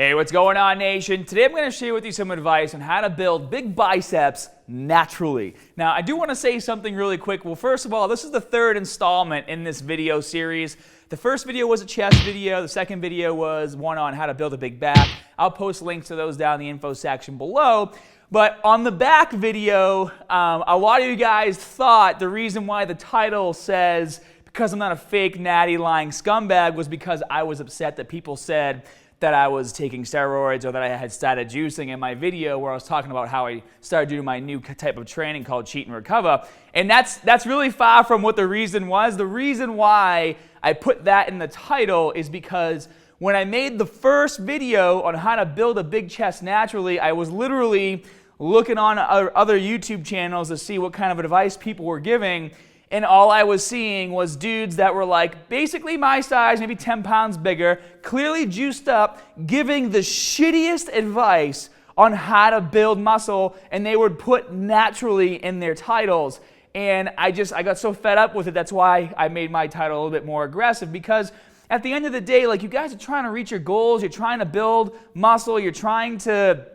Hey, what's going on, nation? Today I'm going to share with you some advice on how to build big biceps naturally. Now, I do want to say something really quick. Well, first of all, this is the third installment in this video series. The first video was a chest video. The second video was one on how to build a big back. I'll post links to those down in the info section below. But on the back video, a lot of you guys thought the reason why the title says, "Because I'm not a fake natty lying scumbag," was because I was upset that people said that I was taking steroids or that I had started juicing in my video where I was talking about how I started doing my new type of training called Cheat and Recover. And that's really far from what the reason was. The reason why I put that in the title is because when I made the first video on how to build a big chest naturally, I was literally looking on other YouTube channels to see what kind of advice people were giving. And all I was seeing was dudes that were like basically my size, maybe 10 pounds bigger, clearly juiced up, giving the shittiest advice on how to build muscle, and they would put naturally in their titles. And I got so fed up with it. That's why I made my title a little bit more aggressive, because at the end of the day, like, you guys are trying to reach your goals, you're trying to build muscle, you're trying to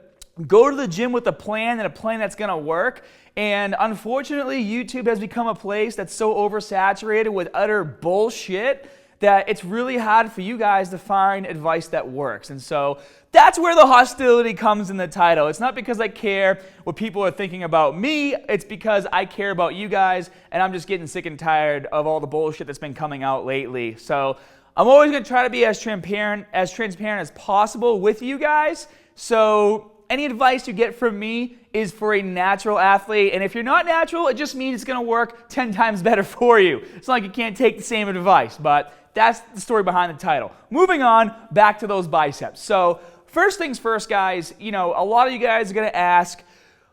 go to the gym with a plan and a plan that's going to work. And unfortunately, YouTube has become a place that's so oversaturated with utter bullshit that it's really hard for you guys to find advice that works. And so that's where the hostility comes in the title. It's not because I care what people are thinking about me. It's because I care about you guys, and I'm just getting sick and tired of all the bullshit that's been coming out lately. So I'm always going to try to be as transparent as possible with you guys. So any advice you get from me is for a natural athlete, and if you're not natural, it just means it's going to work 10 times better for you. It's not like you can't take the same advice, but that's the story behind the title. Moving on, back to those biceps. So first things first, guys, a lot of you guys are going to ask,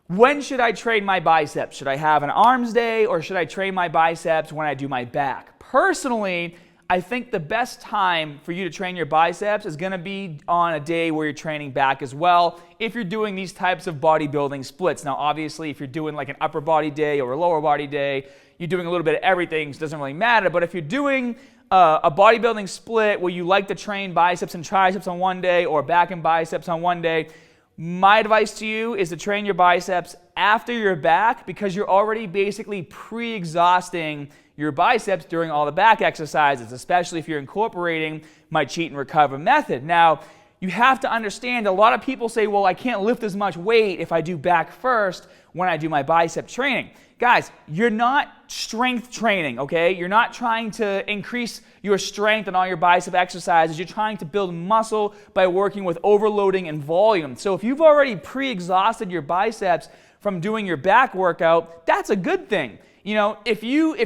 when should I train my biceps? Should I have an arms day, or should I train my biceps when I do my back? Personally, I think the best time for you to train your biceps is going to be on a day where you're training back as well, if you're doing these types of bodybuilding splits. Now, obviously, if you're doing like an upper body day or a lower body day, you're doing a little bit of everything, so it doesn't really matter. But if you're doing a bodybuilding split where you like to train biceps and triceps on one day or back and biceps on one day, my advice to you is to train your biceps after your back, because you're already basically pre-exhausting your biceps during all the back exercises, especially if you're incorporating my Cheat and Recover method. Now, you have to understand, a lot of people say, well, I can't lift as much weight if I do back first when I do my bicep training. Guys, you're not strength training, okay? You're not trying to increase your strength in all your bicep exercises. You're trying to build muscle by working with overloading and volume. So if you've already pre-exhausted your biceps from doing your back workout, that's a good thing. If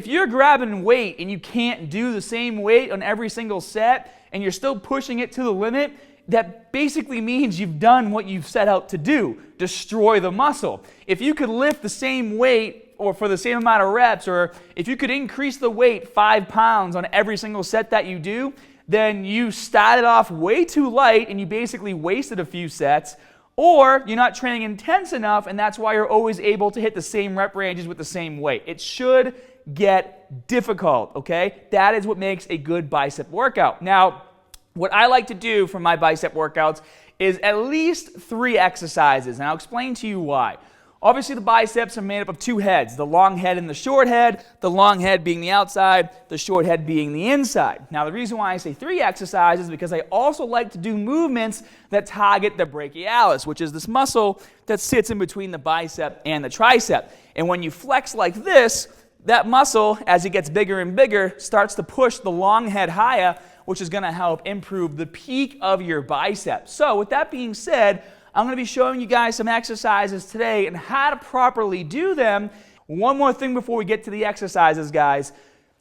you're grabbing weight and you can't do the same weight on every single set and you're still pushing it to the limit, that basically means you've done what you've set out to do, destroy the muscle. If you could lift the same weight or for the same amount of reps, or if you could increase the weight 5 pounds on every single set that you do, then you started off way too light and you basically wasted a few sets. Or you're not training intense enough, and that's why you're always able to hit the same rep ranges with the same weight. It should get difficult, okay? That is what makes a good bicep workout. Now, what I like to do for my bicep workouts is at least 3 exercises, and I'll explain to you why. Obviously, the biceps are made up of 2 heads, the long head and the short head, the long head being the outside, the short head being the inside. Now, the reason why I say 3 exercises is because I also like to do movements that target the brachialis, which is this muscle that sits in between the bicep and the tricep. And when you flex like this, that muscle, as it gets bigger and bigger, starts to push the long head higher, which is going to help improve the peak of your biceps. So with that being said, I'm going to be showing you guys some exercises today and how to properly do them. One more thing before we get to the exercises, guys.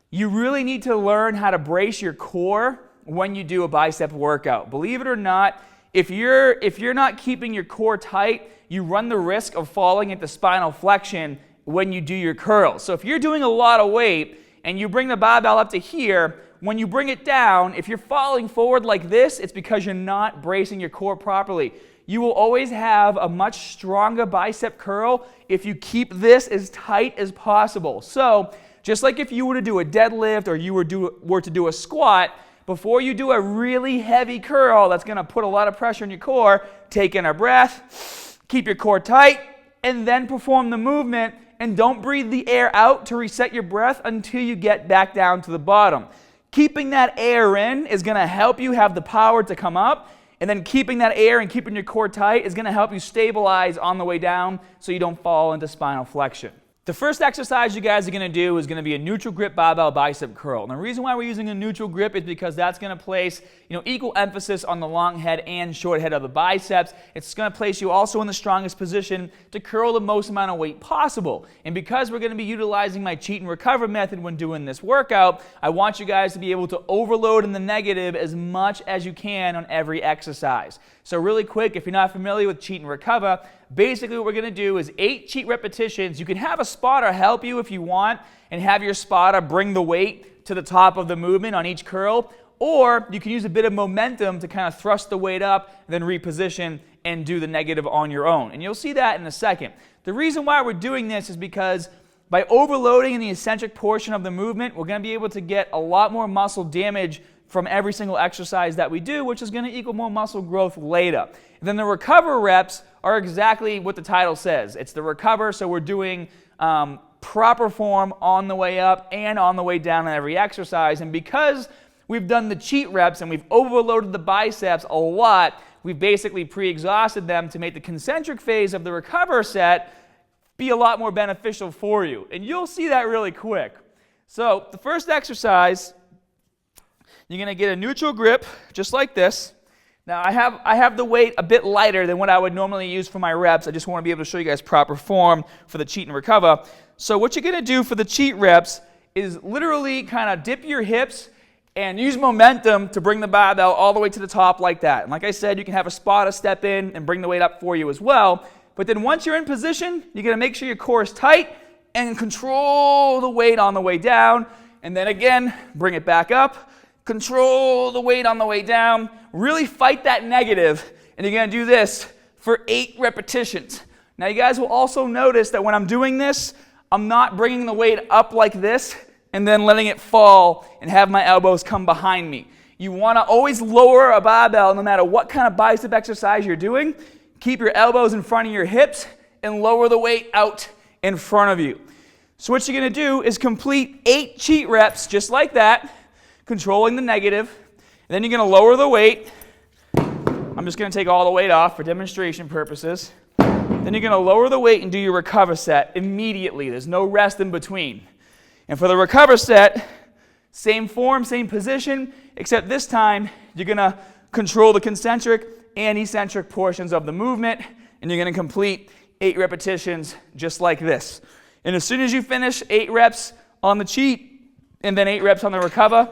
You really need to learn how to brace your core when you do a bicep workout. Believe it or not, if you're not keeping your core tight, you run the risk of falling into spinal flexion when you do your curls. So if you're doing a lot of weight and you bring the barbell up to here, when you bring it down, if you're falling forward like this, it's because you're not bracing your core properly. You will always have a much stronger bicep curl if you keep this as tight as possible. So just like if you were to do a deadlift or you were to do a squat, before you do a really heavy curl that's going to put a lot of pressure on your core, take in a breath, keep your core tight, and then perform the movement. And don't breathe the air out to reset your breath until you get back down to the bottom. Keeping that air in is going to help you have the power to come up, and then keeping that air and keeping your core tight is going to help you stabilize on the way down so you don't fall into spinal flexion. The first exercise you guys are going to do is going to be a neutral grip barbell bicep curl. And the reason why we're using a neutral grip is because that's going to place equal emphasis on the long head and short head of the biceps. It's going to place you also in the strongest position to curl the most amount of weight possible. And because we're going to be utilizing my cheat and recover method when doing this workout, I want you guys to be able to overload in the negative as much as you can on every exercise. So really quick, if you're not familiar with cheat and recover, basically what we're going to do is 8 cheat repetitions. You can have a spotter help you if you want and have your spotter bring the weight to the top of the movement on each curl, or you can use a bit of momentum to kind of thrust the weight up, then reposition and do the negative on your own. And you'll see that in a second. The reason why we're doing this is because by overloading in the eccentric portion of the movement, we're going to be able to get a lot more muscle damage from every single exercise that we do, which is going to equal more muscle growth later. And then the recover reps are exactly what the title says. It's the recover, so we're doing proper form on the way up and on the way down in every exercise. And because we've done the cheat reps and we've overloaded the biceps a lot, we've basically pre-exhausted them to make the concentric phase of the recover set be a lot more beneficial for you. And you'll see that really quick. So the first exercise, you're going to get a neutral grip, just like this. Now I have the weight a bit lighter than what I would normally use for my reps. I just want to be able to show you guys proper form for the cheat and recover. So what you're going to do for the cheat reps is literally kind of dip your hips and use momentum to bring the barbell all the way to the top like that. And like I said, you can have a spotter step in and bring the weight up for you as well. But then once you're in position, you're going to make sure your core is tight and control the weight on the way down. And then again, bring it back up. Control the weight on the way down. Really fight that negative. And you're going to do this for 8 repetitions. Now you guys will also notice that when I'm doing this, I'm not bringing the weight up like this and then letting it fall and have my elbows come behind me. You want to always lower a barbell no matter what kind of bicep exercise you're doing. Keep your elbows in front of your hips and lower the weight out in front of you. So what you're going to do is complete 8 cheat reps just like that, controlling the negative. And then you're going to lower the weight. I'm just going to take all the weight off for demonstration purposes. Then you're going to lower the weight and do your recover set immediately. There's no rest in between. And for the recover set, same form, same position, except this time you're going to control the concentric and eccentric portions of the movement, and you're going to complete 8 repetitions just like this. And as soon as you finish 8 reps on the cheat and then 8 reps on the recover,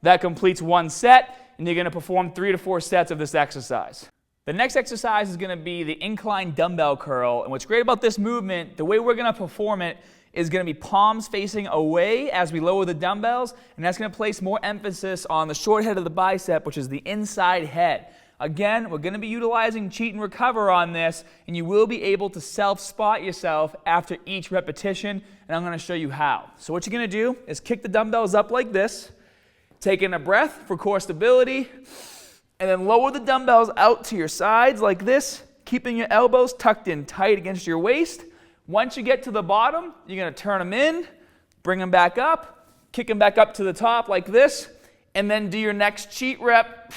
that completes one set, and you're going to perform 3 to 4 sets of this exercise. The next exercise is going to be the incline dumbbell curl, and what's great about this movement, the way we're going to perform it is going to be palms facing away as we lower the dumbbells, and that's going to place more emphasis on the short head of the bicep, which is the inside head. Again, we're going to be utilizing cheat and recover on this, and you will be able to self-spot yourself after each repetition, and I'm going to show you how. So what you're going to do is kick the dumbbells up like this, take in a breath for core stability, and then lower the dumbbells out to your sides like this, keeping your elbows tucked in tight against your waist. Once you get to the bottom, you're going to turn them in, bring them back up, kick them back up to the top like this, and then do your next cheat rep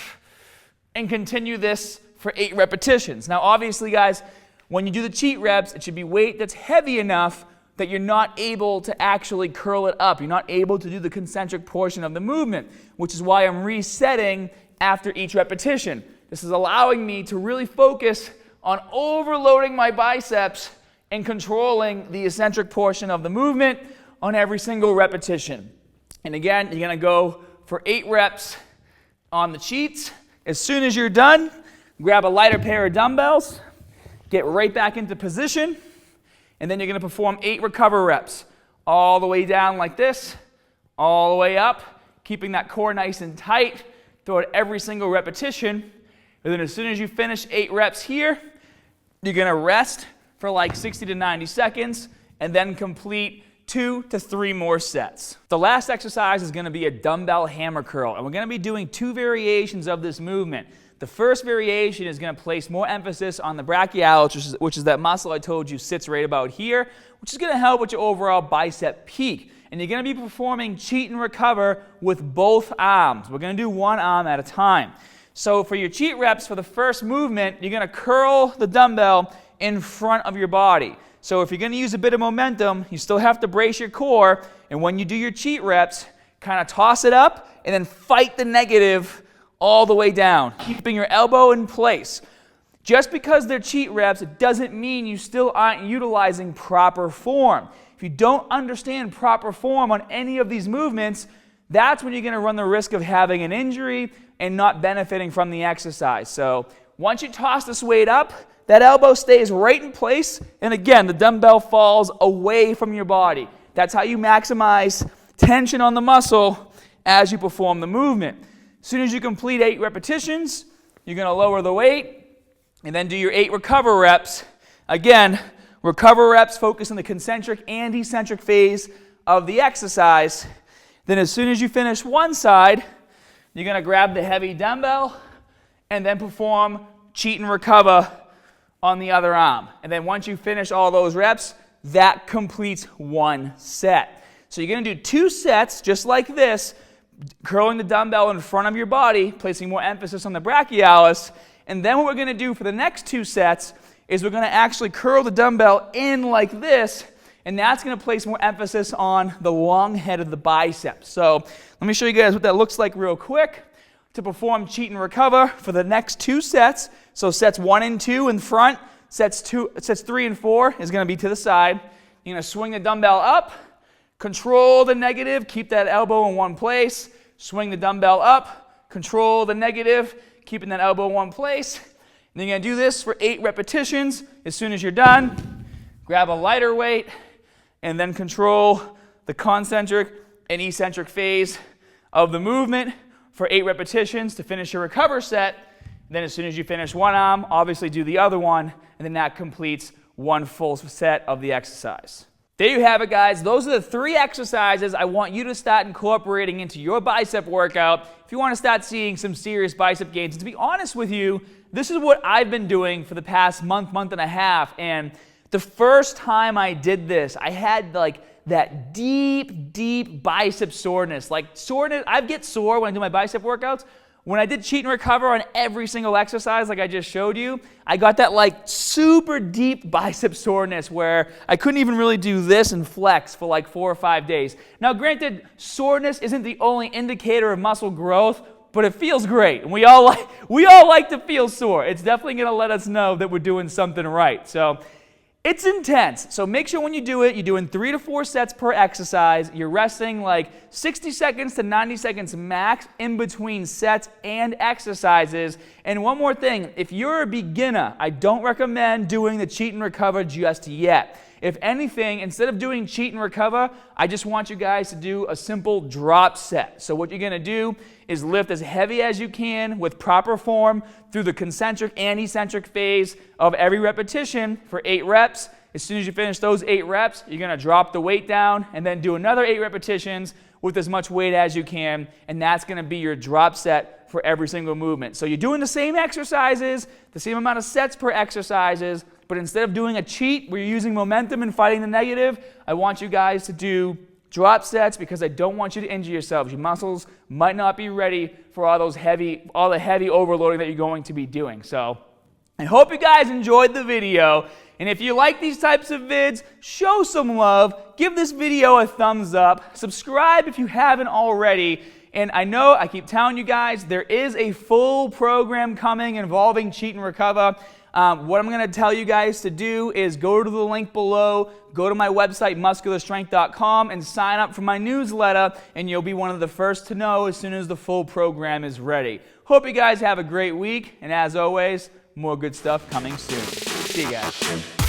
and continue this for 8 repetitions. Now obviously guys, when you do the cheat reps, it should be weight that's heavy enough that you're not able to actually curl it up. You're not able to do the concentric portion of the movement, which is why I'm resetting after each repetition. This is allowing me to really focus on overloading my biceps and controlling the eccentric portion of the movement on every single repetition. And again, you're going to go for 8 reps on the cheats. As soon as you're done, grab a lighter pair of dumbbells, get right back into position, and then you're going to perform 8 recover reps. All the way down like this, all the way up, keeping that core nice and tight throughout every single repetition. And then as soon as you finish 8 reps here, you're going to rest for like 60 to 90 seconds, and then complete 2 to 3 more sets. The last exercise is going to be a dumbbell hammer curl, and we're going to be doing 2 variations of this movement. The first variation is going to place more emphasis on the brachialis, which is that muscle I told you sits right about here, which is going to help with your overall bicep peak. And you're going to be performing cheat and recover with both arms. We're going to do one arm at a time. So for your cheat reps for the first movement, you're going to curl the dumbbell in front of your body. So if you're going to use a bit of momentum, you still have to brace your core. And when you do your cheat reps, kind of toss it up and then fight the negative all the way down, keeping your elbow in place. Just because they're cheat reps, it doesn't mean you still aren't utilizing proper form. If you don't understand proper form on any of these movements, that's when you're going to run the risk of having an injury and not benefiting from the exercise. So once you toss this weight up, that elbow stays right in place, and again, the dumbbell falls away from your body. That's how you maximize tension on the muscle as you perform the movement. As soon as you complete 8 repetitions, you're going to lower the weight and then do your 8 recover reps. Again, recover reps focus on the concentric and eccentric phase of the exercise. Then as soon as you finish one side, you're going to grab the heavy dumbbell and then perform cheat and recover on the other arm. And then once you finish all those reps, that completes one set. So you're going to do 2 sets just like this, curling the dumbbell in front of your body, placing more emphasis on the brachialis. And then what we're going to do for the next 2 sets is we're going to actually curl the dumbbell in like this, and that's going to place more emphasis on the long head of the biceps. So let me show you guys what that looks like real quick. To perform cheat and recover for the next 2 sets, so sets 1 and 2 in front, sets 3 and 4 is going to be to the side. You're going to swing the dumbbell up, control the negative, keep that elbow in one place, swing the dumbbell up, control the negative, keeping that elbow in one place. And then you're going to do this for 8 repetitions. As soon as you're done, grab a lighter weight and then control the concentric and eccentric phase of the movement for 8 repetitions to finish your recover set. And then as soon as you finish one arm, obviously do the other one, and then that completes one full set of the exercise. There you have it, guys. Those are the 3 exercises I want you to start incorporating into your bicep workout if you want to start seeing some serious bicep gains. And to be honest with you, this is what I've been doing for the past month and a half. And the first time I did this, I had like that deep bicep soreness. Like soreness, I get sore when I do my bicep workouts. When I did cheat and recover on every single exercise like I just showed you, I got that like super deep bicep soreness where I couldn't even really do this and flex for like 4 or 5 days. Now granted, soreness isn't the only indicator of muscle growth, but it feels great. And we all like to feel sore. It's definitely going to let us know that we're doing something right. So it's intense. So make sure when you do it, you're doing 3 to 4 sets per exercise. You're resting like 60 seconds to 90 seconds max in between sets and exercises. And one more thing, if you're a beginner, I don't recommend doing the cheat and recover just yet. If anything, instead of doing cheat and recover, I just want you guys to do a simple drop set. So what you're going to do is lift as heavy as you can with proper form through the concentric and eccentric phase of every repetition for 8 reps. As soon as you finish those 8 reps, you're going to drop the weight down and then do another 8 repetitions with as much weight as you can, and that's going to be your drop set for every single movement. So you're doing the same exercises, the same amount of sets per exercises, but instead of doing a cheat where you're using momentum and fighting the negative, I want you guys to do drop sets because I don't want you to injure yourselves. Your muscles might not be ready for all the heavy overloading that you're going to be doing. So I hope you guys enjoyed the video. And if you like these types of vids, show some love. Give this video a thumbs up. Subscribe if you haven't already. And I know I keep telling you guys, there is a full program coming involving cheat and recover. What I'm going to tell you guys to do is go to the link below, go to my website, muscularstrength.com, and sign up for my newsletter, and you'll be one of the first to know as soon as the full program is ready. Hope you guys have a great week, and as always, more good stuff coming soon. See you guys.